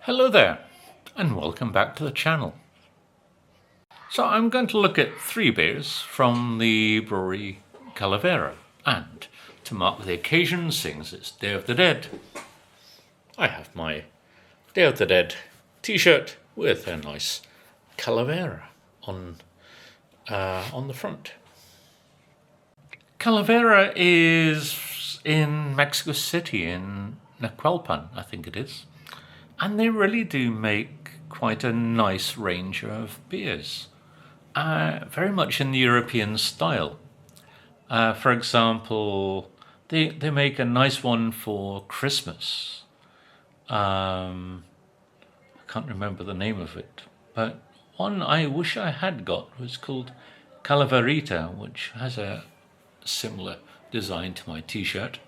Hello there, and welcome back to the channel. So I'm going to look at 3 beers from the brewery Calavera, and to mark the occasion, seeing as it's Day of the Dead, I have my Day of the Dead t-shirt with a nice Calavera on the front. Calavera is in Mexico City, in Nacualpan, I think it is. And they really do make quite a nice range of beers, very much in the European style. For example, they make a nice one for Christmas. I can't remember the name of it, but one I wish I had got was called Calaverita, which has a similar design to my t-shirt.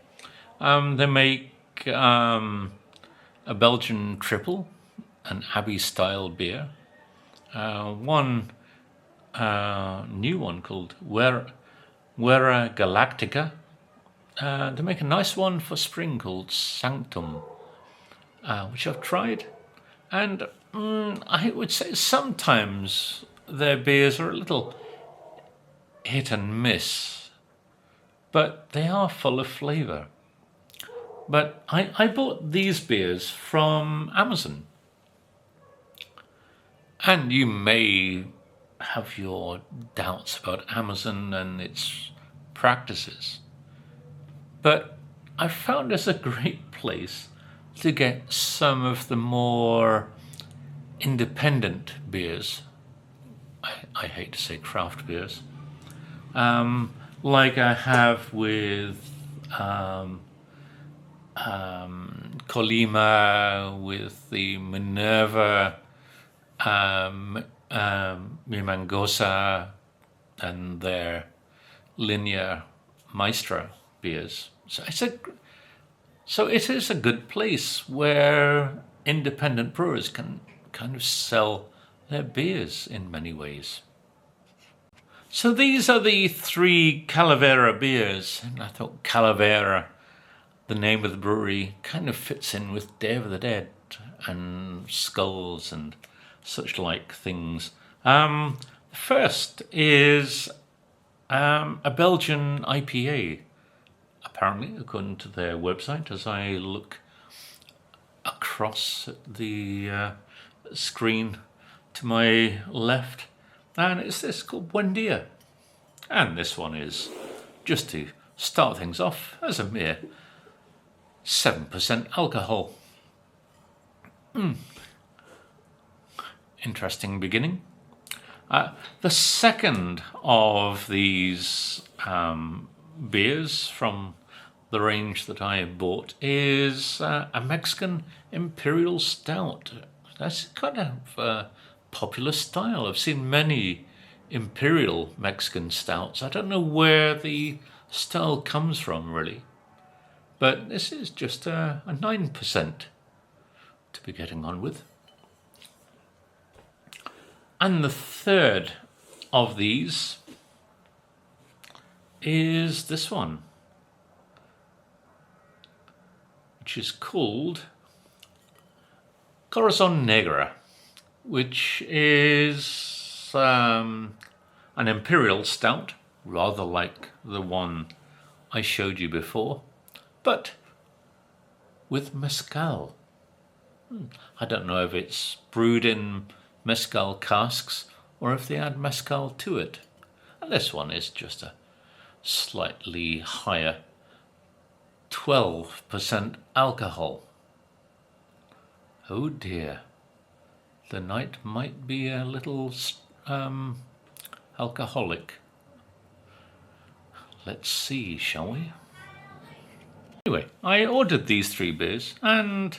They make a Belgian triple, an Abbey-style beer. One new one called Vera Galactica. They make a nice one for spring called Sanctum, which I've tried. And I would say sometimes their beers are a little hit and miss, but they are full of flavour. But I bought these beers from Amazon. And you may have your doubts about Amazon and its practices. But I found this a great place to get some of the more independent beers. I hate to say craft beers. Like I have with Colima, with the Minerva, Mimangosa, and their Linear Maestra beers. So it is a good place where independent brewers can kind of sell their beers in many ways. So these are the 3 Calavera beers, and I thought Calavera, the name of the brewery, kind of fits in with Day of the Dead and skulls and such like things. The first is a Belgian IPA, apparently, according to their website, as I look across at the screen to my left. And it's this called Buendia. And this one is, just to start things off, as a mere 7% alcohol. Interesting beginning. The second of these beers from the range that I bought is a Mexican Imperial Stout. That's kind of a popular style. I've seen many Imperial Mexican Stouts. I don't know where the style comes from, really. But this is just a 9% to be getting on with. And the third of these is this one, which is called Corazon Negra, which is an Imperial Stout, rather like the one I showed you before, but with mezcal. I don't know if it's brewed in mezcal casks or if they add mezcal to it. And this one is just a slightly higher 12% alcohol. Oh dear, the night might be a little alcoholic. Let's see, shall we? Anyway, I ordered these 3 beers and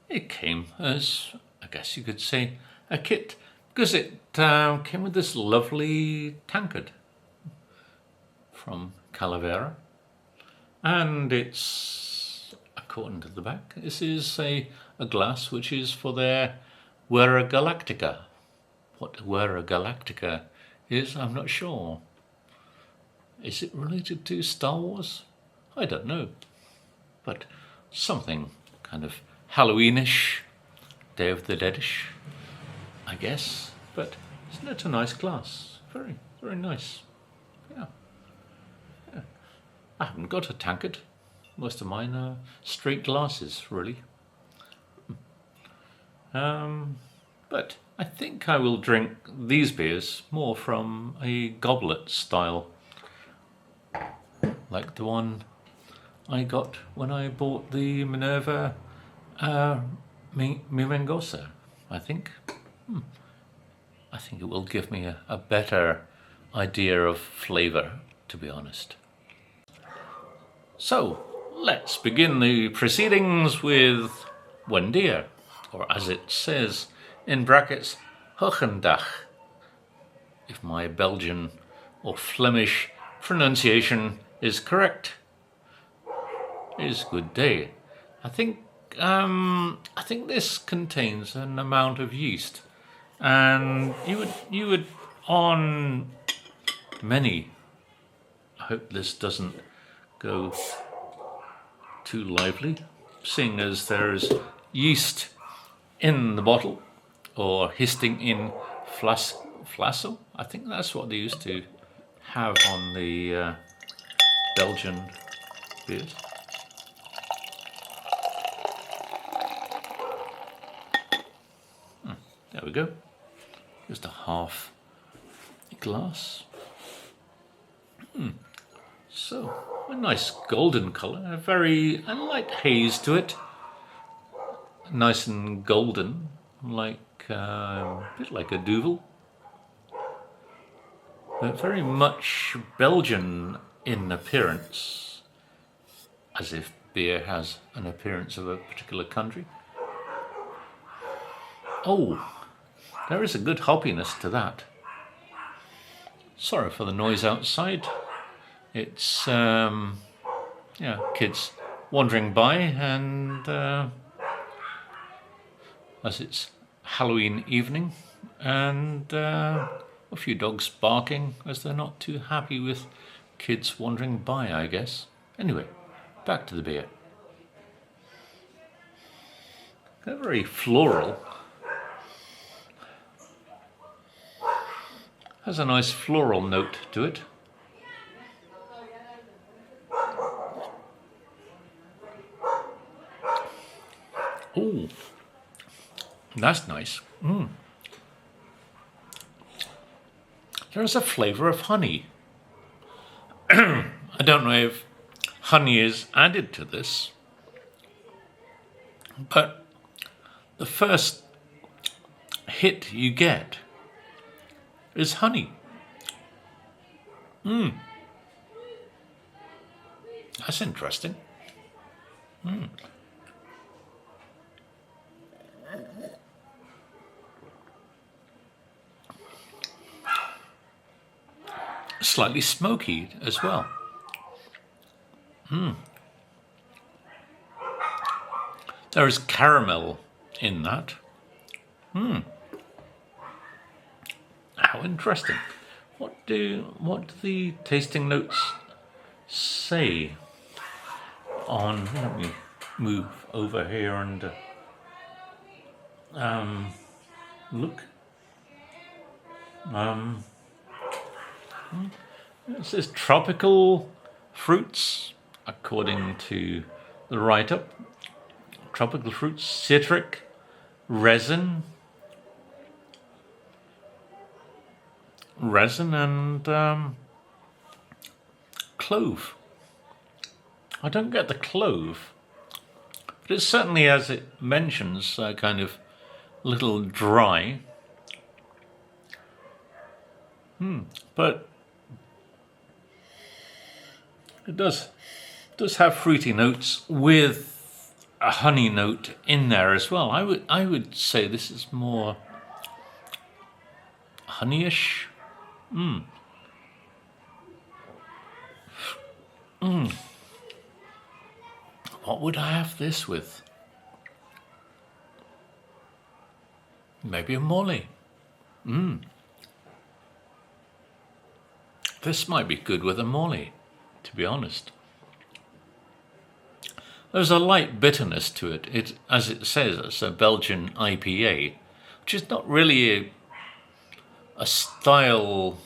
it came as, I guess you could say, a kit, because it came with this lovely tankard from Calavera. And it's, according to the back, this is a glass which is for their Vera Galactica. What Vera Galactica is, I'm not sure. Is it related to Star Wars? I don't know. But something kind of Halloweenish Day of the Deadish, I guess. But isn't it a nice glass? Very, very nice. Yeah. I haven't got a tankard. Most of mine are straight glasses, really. But I think I will drink these beers more from a goblet style, like the one I got when I bought the Minerva Mirangosa, I think. I think it will give me a better idea of flavour, to be honest. So, let's begin the proceedings with Wendier, or as it says in brackets, Hogendag, if my Belgian or Flemish pronunciation is correct. Is good day. I think this contains an amount of yeast, and you would on many. I hope this doesn't go too lively, seeing as there's yeast in the bottle, or histing in flasso. I think that's what they used to have on the Belgian beers. There we go. Just a half glass. So, a nice golden colour, a light haze to it. Nice and golden, like a bit like a Duvel. But very much Belgian in appearance, as if beer has an appearance of a particular country. Oh, there is a good hoppiness to that. Sorry for the noise outside. It's kids wandering by, and as it's Halloween evening, and a few dogs barking as they're not too happy with kids wandering by, I guess. Anyway, back to the beer. They're very floral. Has a nice floral note to it. Oh, that's nice. There's a flavour of honey. I don't know if honey is added to this, but the first hit you get is honey. That's interesting. Slightly smoky as well. There is caramel in that. How interesting. What do the tasting notes say on? Let me move over here and look. It says tropical fruits, according to the write-up. Tropical fruits, citric, resin, and clove. I don't get the clove, but it's certainly, as it mentions, kind of a little dry. But it does have fruity notes with a honey note in there as well. I would say this is more honeyish. What would I have this with? Maybe a Molly. This might be good with a Molly, to be honest. There's a light bitterness to it. It, as it says, it's a Belgian IPA, which is not really a style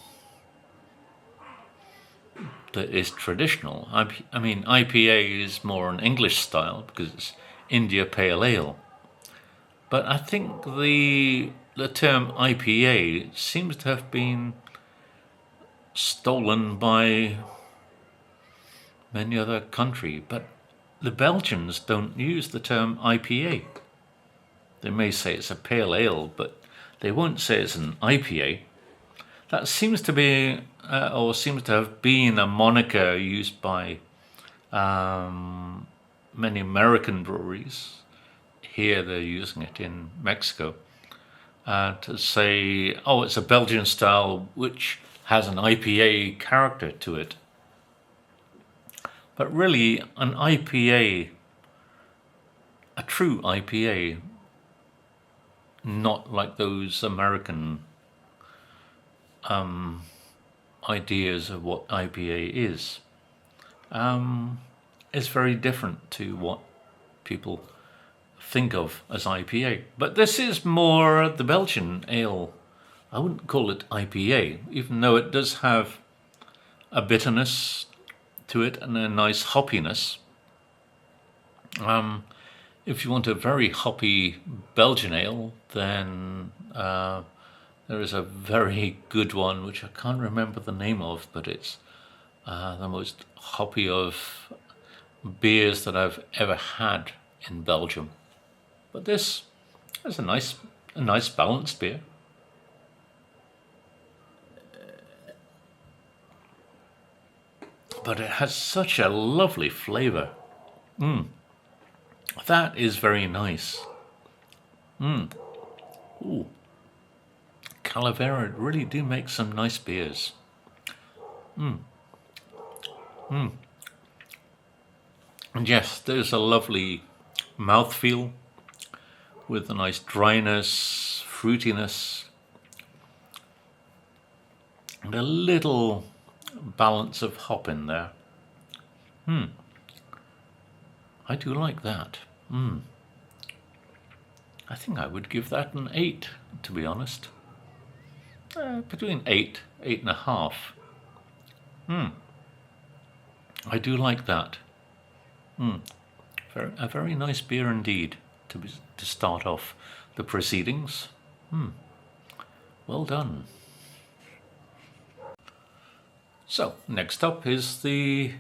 that is traditional. I mean, IPA is more an English style because it's India Pale Ale. But I think the term IPA seems to have been stolen by many other countries. But the Belgians don't use the term IPA. They may say it's a pale ale, but they won't say it's an IPA. That seems to be, or seems to have been, a moniker used by many American breweries. Here they're using it in Mexico to say, oh, it's a Belgian style which has an IPA character to it. But really, an IPA, a true IPA, not like those American ideas of what IPA is very different to what people think of as IPA. But this is more the Belgian ale. I wouldn't call it IPA, even though it does have a bitterness to it and a nice hoppiness. If you want a very hoppy Belgian ale, then there is a very good one, which I can't remember the name of, but it's the most hoppy of beers that I've ever had in Belgium. But this is a nice balanced beer. But it has such a lovely flavor. That is very nice. Ooh. Calavera really do make some nice beers. And yes, there's a lovely mouthfeel with a nice dryness, fruitiness, and a little balance of hop in there. I do like that. I think I would give that an 8, to be honest. Between 8, 8.5. I do like that. A very nice beer indeed to start off the proceedings. Well done. So, next up is the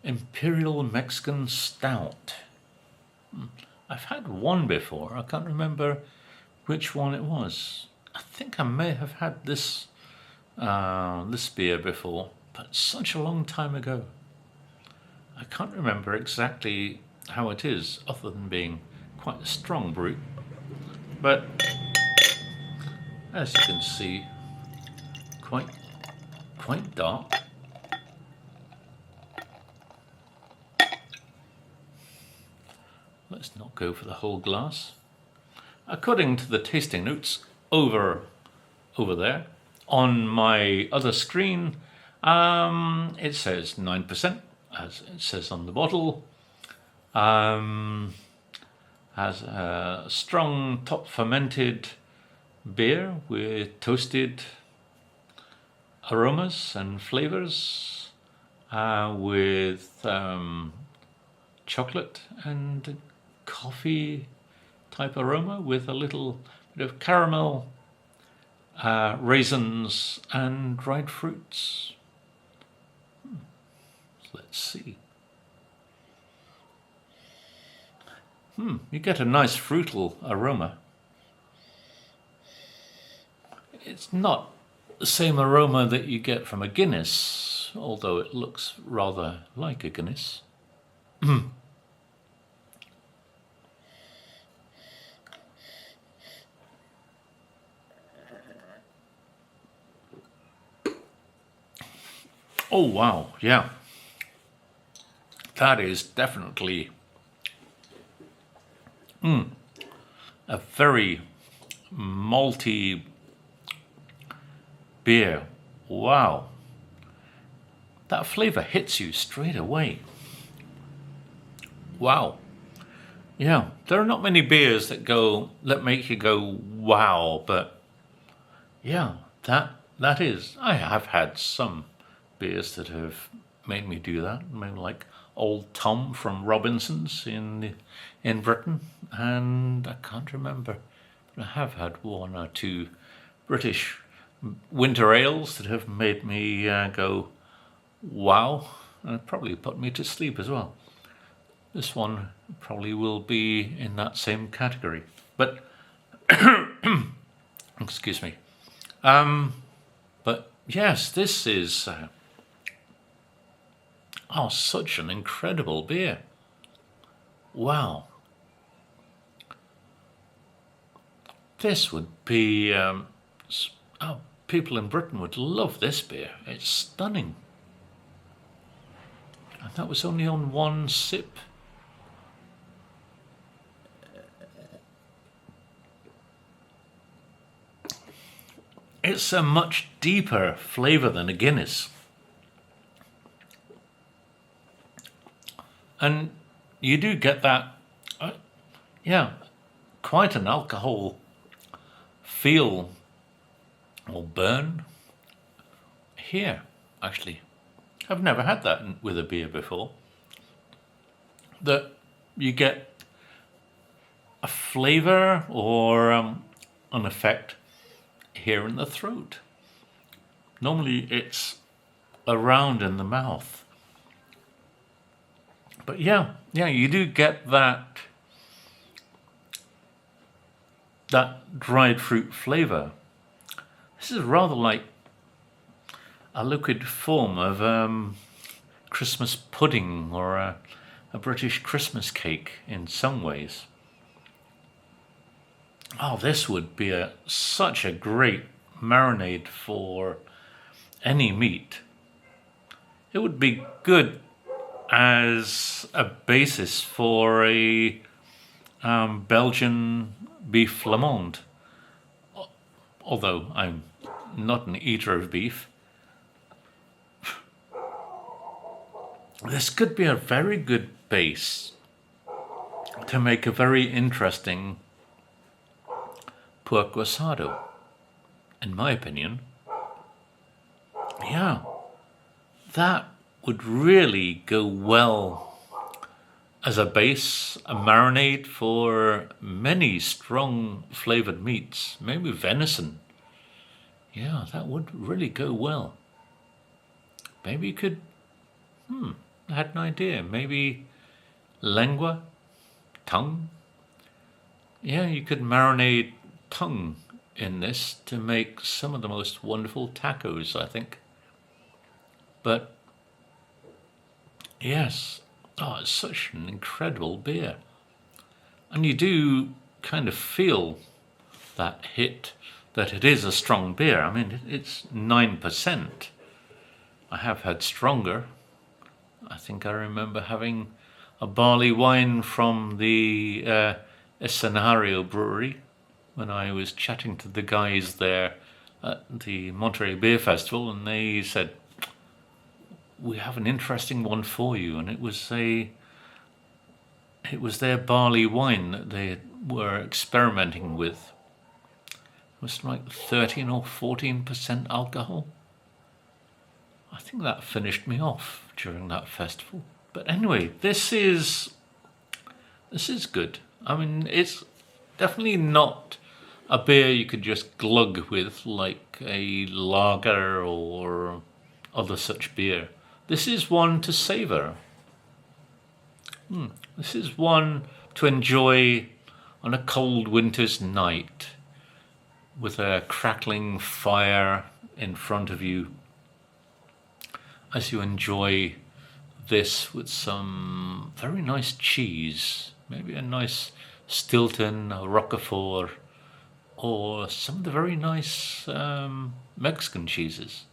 Imperial Mexican Stout. I've had one before. I can't remember which one it was. I think I may have had this beer before, but such a long time ago. I can't remember exactly how it is, other than being quite a strong brew. But as you can see, quite dark. Let's not go for the whole glass. According to the tasting notes over there on my other screen, it says 9%, as it says on the bottle. Has a strong top fermented beer with toasted aromas and flavors, with chocolate and coffee type aroma, with a little bit of caramel, raisins and dried fruits. Let's see. You get a nice fruital aroma. It's not the same aroma that you get from a Guinness, although it looks rather like a Guinness. Oh wow, yeah. That is definitely a very malty beer. Wow. That flavor hits you straight away. Wow. Yeah, there are not many beers that make you go wow, but yeah, that is. I have had some beers that have made me do that. Maybe like Old Tom from Robinson's in Britain, and I can't remember, but I have had one or two British winter ales that have made me go wow, and it probably put me to sleep as well. This one probably will be in that same category, but excuse me. But yes, this is such an incredible beer. Wow, this would be. People in Britain would love this beer. It's stunning, and that was only on one sip. It's a much deeper flavour than a Guinness. And you do get that, quite an alcohol feel or burn here, actually. I've never had that with a beer before. That you get a flavour or an effect here in the throat. Normally it's around in the mouth. But yeah, you do get that dried fruit flavour. This is rather like a liquid form of Christmas pudding or a British Christmas cake in some ways. Oh, this would be such a great marinade for any meat. It would be good as a basis for a Belgian beef flamand. Although I'm not an eater of beef. This could be a very good base to make a very interesting pork asado, in my opinion. Yeah, that would really go well as a base, a marinade for many strong flavored meats, maybe venison. Yeah, that would really go well. Maybe you could, I had an idea, maybe lengua, tongue. Yeah, you could marinate tongue in this to make some of the most wonderful tacos, I think. But yes, it's such an incredible beer. And you do kind of feel that hit that it is a strong beer. I mean, it's 9%. I have had stronger. I think I remember having a barley wine from the Escenario brewery when I was chatting to the guys there at the Monterey Beer Festival, and they said, we have an interesting one for you, and it was their barley wine that they were experimenting with. It was like 13 or 14% alcohol. I think that finished me off during that festival. But anyway, this is good. I mean, it's definitely not a beer you could just glug with like a lager or other such beer. This is one to savour. This is one to enjoy on a cold winter's night with a crackling fire in front of you as you enjoy this with some very nice cheese, maybe a nice Stilton, a Roquefort, or some of the very nice Mexican cheeses,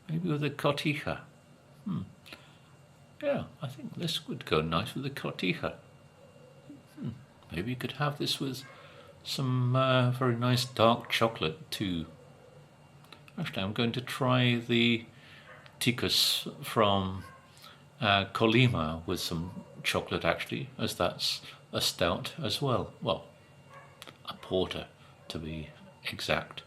maybe with a cotija. Yeah, I think this would go nice with a cotija. Maybe you could have this with some very nice dark chocolate too. Actually, I'm going to try the ticos from Colima with some chocolate actually, as that's a stout as well. Well, a porter to be exact.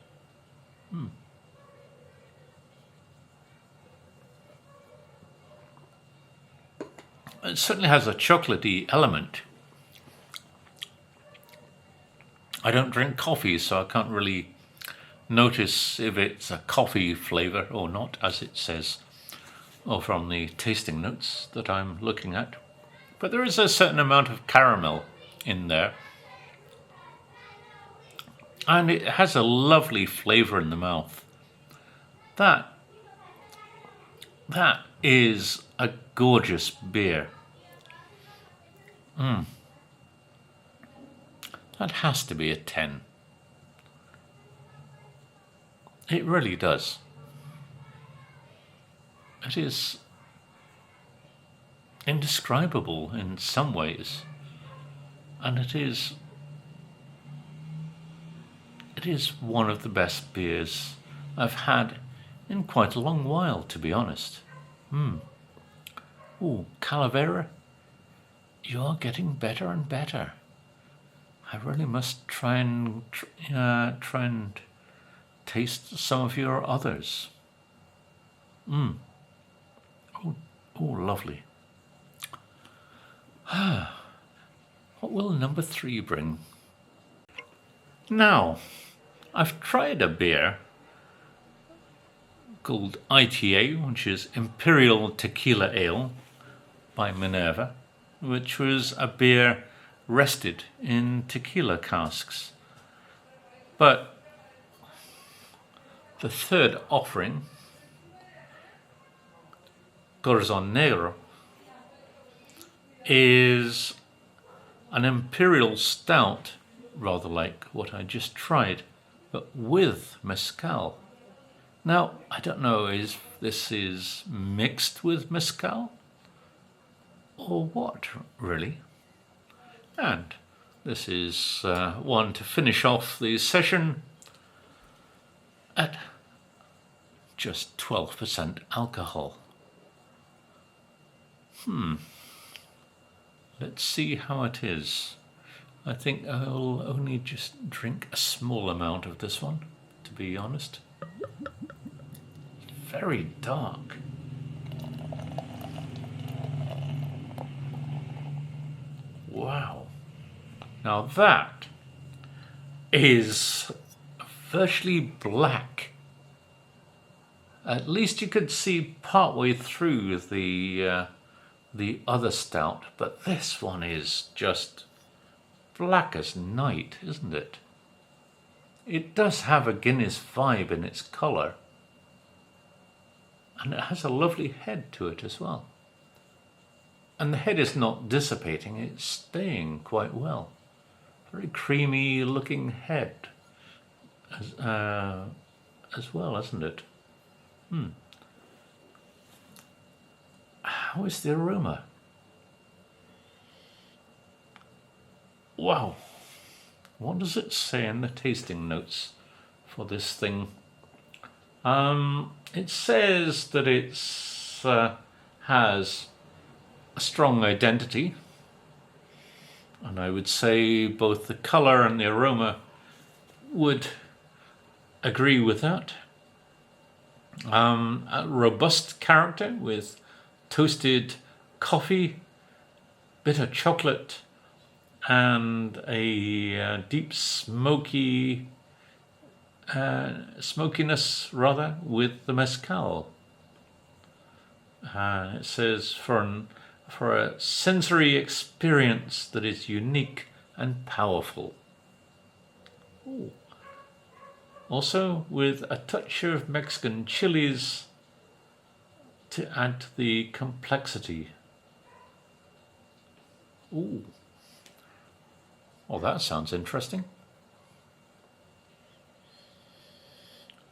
It certainly has a chocolatey element. I don't drink coffee, so I can't really notice if it's a coffee flavour or not, as it says, or from the tasting notes that I'm looking at. But there is a certain amount of caramel in there. And it has a lovely flavour in the mouth. That is a gorgeous beer. That has to be a 10. It really does. It is indescribable in some ways, and it is one of the best beers I've had in quite a long while, to be honest. Ooh, Calavera, you're getting better and better. I really must try and taste some of your others. Oh, lovely. What will number 3 bring? Now, I've tried a beer called ITA, which is Imperial Tequila Ale by Minerva, which was a beer rested in tequila casks. But the third offering, Corazon Negro, is an imperial stout, rather like what I just tried, but with mezcal. Now, I don't know if this is mixed with mezcal or what, really. And this is one to finish off the session at just 12% alcohol. Let's see how it is. I think I'll only just drink a small amount of this one, to be honest. Very dark. Wow. Now that is virtually black. At least you could see partway through the other stout, but this one is just black as night, isn't it? It does have a Guinness vibe in its colour, and it has a lovely head to it as well. And the head is not dissipating, it's staying quite well. Very creamy looking head as well, isn't it? How is the aroma? Wow. What does it say in the tasting notes for this thing? It says that it has a strong identity, and I would say both the colour and the aroma would agree with that. A robust character with toasted coffee, bitter chocolate, and a deep smokiness rather with the mezcal. It says for a sensory experience that is unique and powerful. Ooh. Also with a touch of Mexican chilies to add to the complexity. Ooh. Well, that sounds interesting.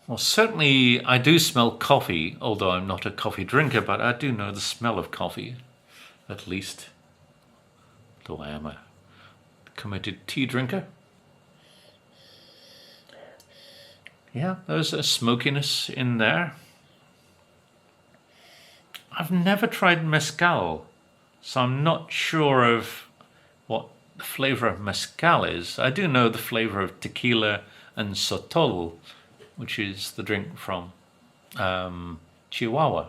Well, certainly I do smell coffee, although I'm not a coffee drinker, but I do know the smell of coffee, at least. Though I am a committed tea drinker. Yeah, there's a smokiness in there. I've never tried mezcal, So I'm not sure of what the flavor of mezcal is. I do know the flavor of tequila and sotol, which is the drink from Chihuahua,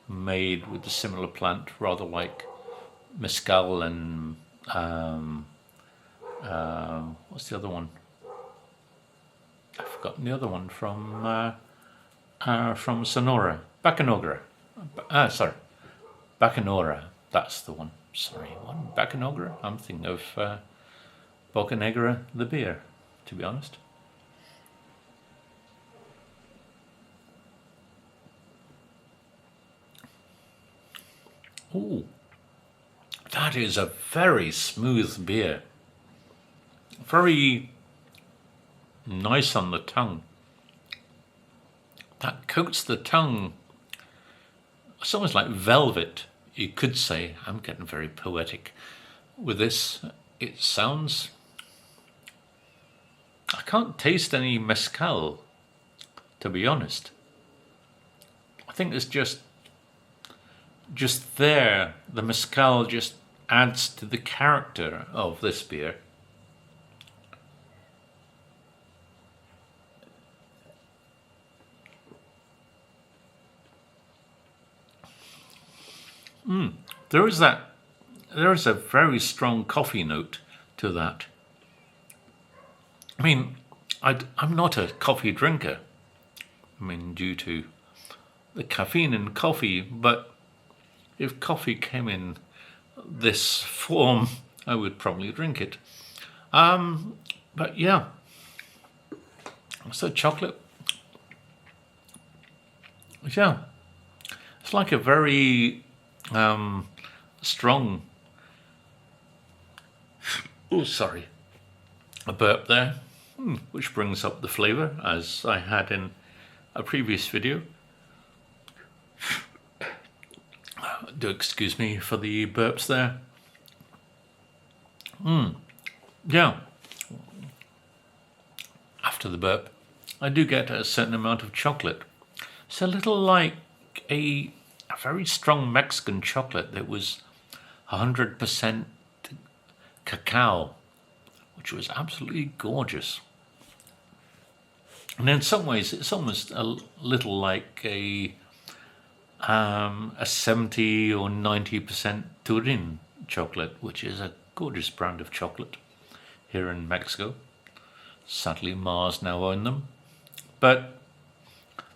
made with a similar plant, rather like mezcal and what's the other one? I've forgotten the other one from Sonora, Bacanora. Bacanora. That's the one. Sorry, one Bacanora. I'm thinking of Boca Negra, the beer, to be honest. Ooh, that is a very smooth beer. Very nice on the tongue. That coats the tongue. It's almost like velvet, you could say. I'm getting very poetic with this. It sounds... I can't taste any mezcal, to be honest. I think it's just there, the mezcal just adds to the character of this beer. There is a very strong coffee note to that. I mean, I'm not a coffee drinker. I mean, due to the caffeine in coffee, but if coffee came in this form, I would probably drink it. But yeah, so chocolate. Yeah, it's like a very strong. Oh, sorry, a burp there, which brings up the flavor as I had in a previous video. Do excuse me for the burps there. Yeah. After the burp, I do get a certain amount of chocolate. It's a little like a very strong Mexican chocolate that was 100% cacao, which was absolutely gorgeous. And in some ways, it's almost a little like a 70 or 90% Turin chocolate, which is a gorgeous brand of chocolate here in Mexico. Sadly, Mars now own them. But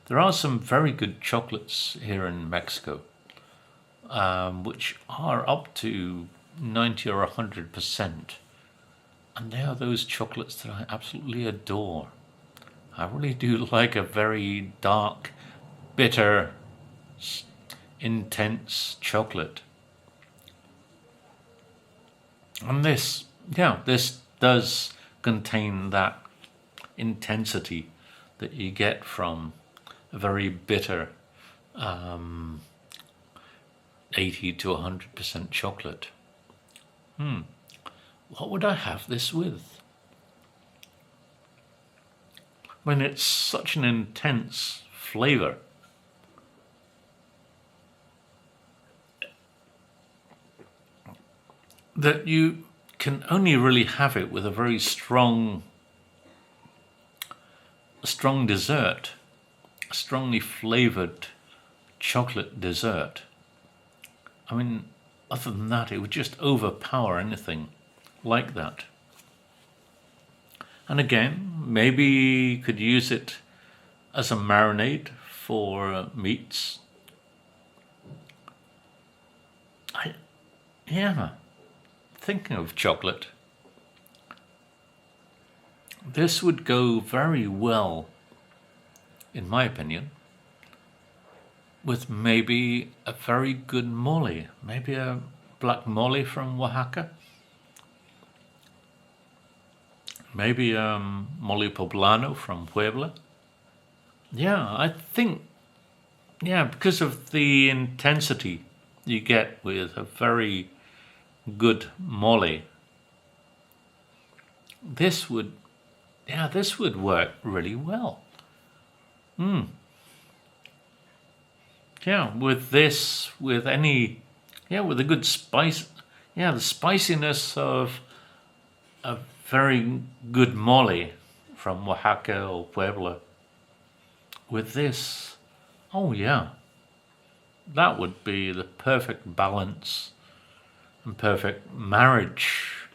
there are some very good chocolates here in Mexico, which are up to 90 or 100%. And they are those chocolates that I absolutely adore. I really do like a very dark, bitter, intense chocolate. And this does contain that intensity that you get from a very bitter 80 to 100% chocolate. What would I have this with? I mean, it's such an intense flavor. That you can only really have it with a very strong dessert, a strongly flavored chocolate dessert. I mean, other than that, it would just overpower anything like that. And again, maybe you could use it as a marinade for meats. Thinking of chocolate, this would go very well, in my opinion, with maybe a very good mole, maybe a black mole from Oaxaca, maybe mole poblano from Puebla. Yeah, I think, because of the intensity you get with a very good mole, this would work really well. With any Yeah, with a good spice. Yeah, the spiciness of a very good mole from Oaxaca or Puebla. With this, oh yeah, that would be the perfect balance and perfect marriage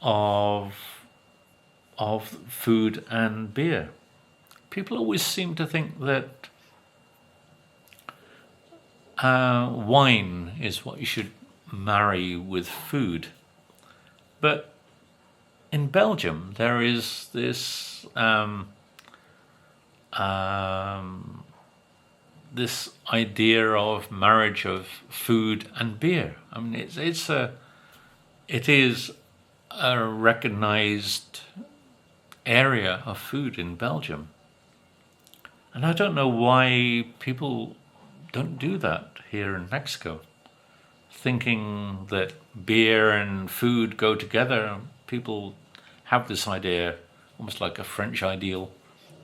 of food and beer. People always seem to think that wine is what you should marry with food. But in Belgium, there is this this idea of marriage of food and beer. I mean, it is a recognized area of food in Belgium. And I don't know why people don't do that here in Mexico, thinking that beer and food go together. People have this idea, almost like a French ideal,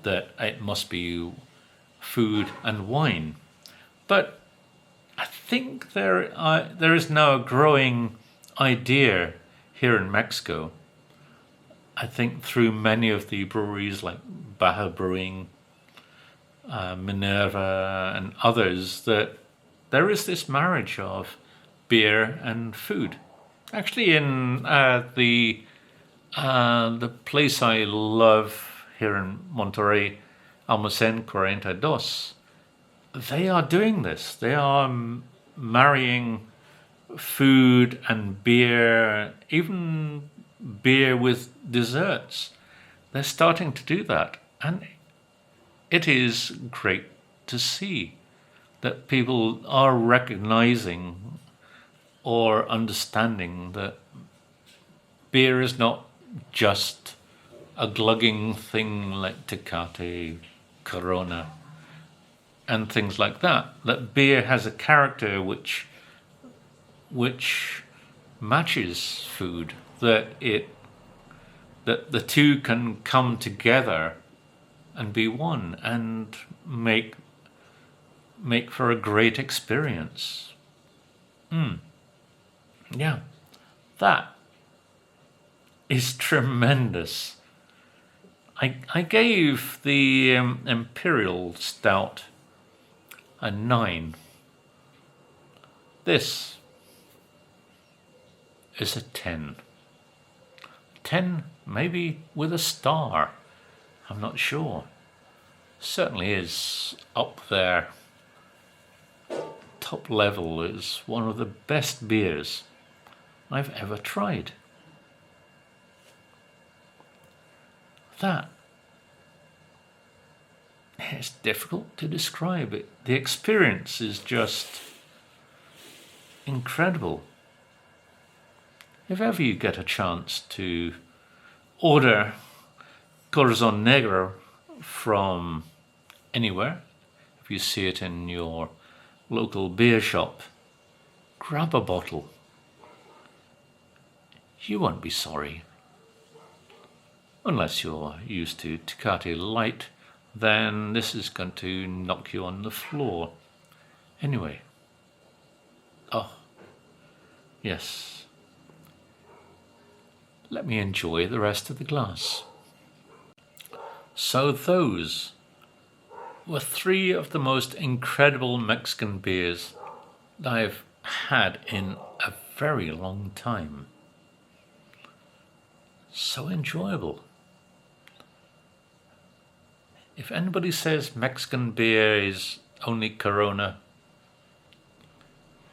that it must be food and wine. But I think there is now a growing idea here in Mexico, I think through many of the breweries like Baja Brewing, Minerva and others, that there is this marriage of beer and food. Actually, in the place I love here in Monterrey, Almacén 42, they are doing this. They are marrying food and beer, even beer with desserts. They're starting to do that. And it is great to see that people are recognizing or understanding that beer is not just a glugging thing like Tecate, Corona, and things like that. That beer has a character which matches food. That the two can come together and be one and make for a great experience. Yeah, that is tremendous. I gave the Imperial Stout a 9. This is a 10. 10 maybe with a star. I'm not sure. Certainly is up there. Top level, is one of the best beers I've ever tried. That, it's difficult to describe it. The experience is just incredible. If ever you get a chance to order Corazon Negro from anywhere, if you see it in your local beer shop, grab a bottle. You won't be sorry. Unless you're used to Tecate Light, then this is going to knock you on the floor. Anyway. Oh, yes. Let me enjoy the rest of the glass. So those were 3 of the most incredible Mexican beers that I've had in a very long time. So enjoyable. If anybody says Mexican beer is only Corona,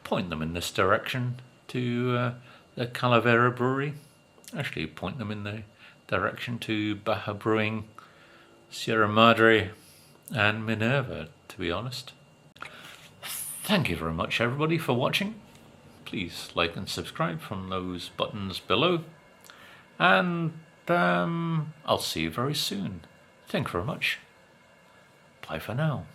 point them in this direction to the Calavera brewery. Actually, point them in the direction to Baja Brewing, Sierra Madre and Minerva, to be honest. Thank you very much, everybody, for watching. Please like and subscribe from those buttons below. And I'll see you very soon. Thank you very much. Bye for now.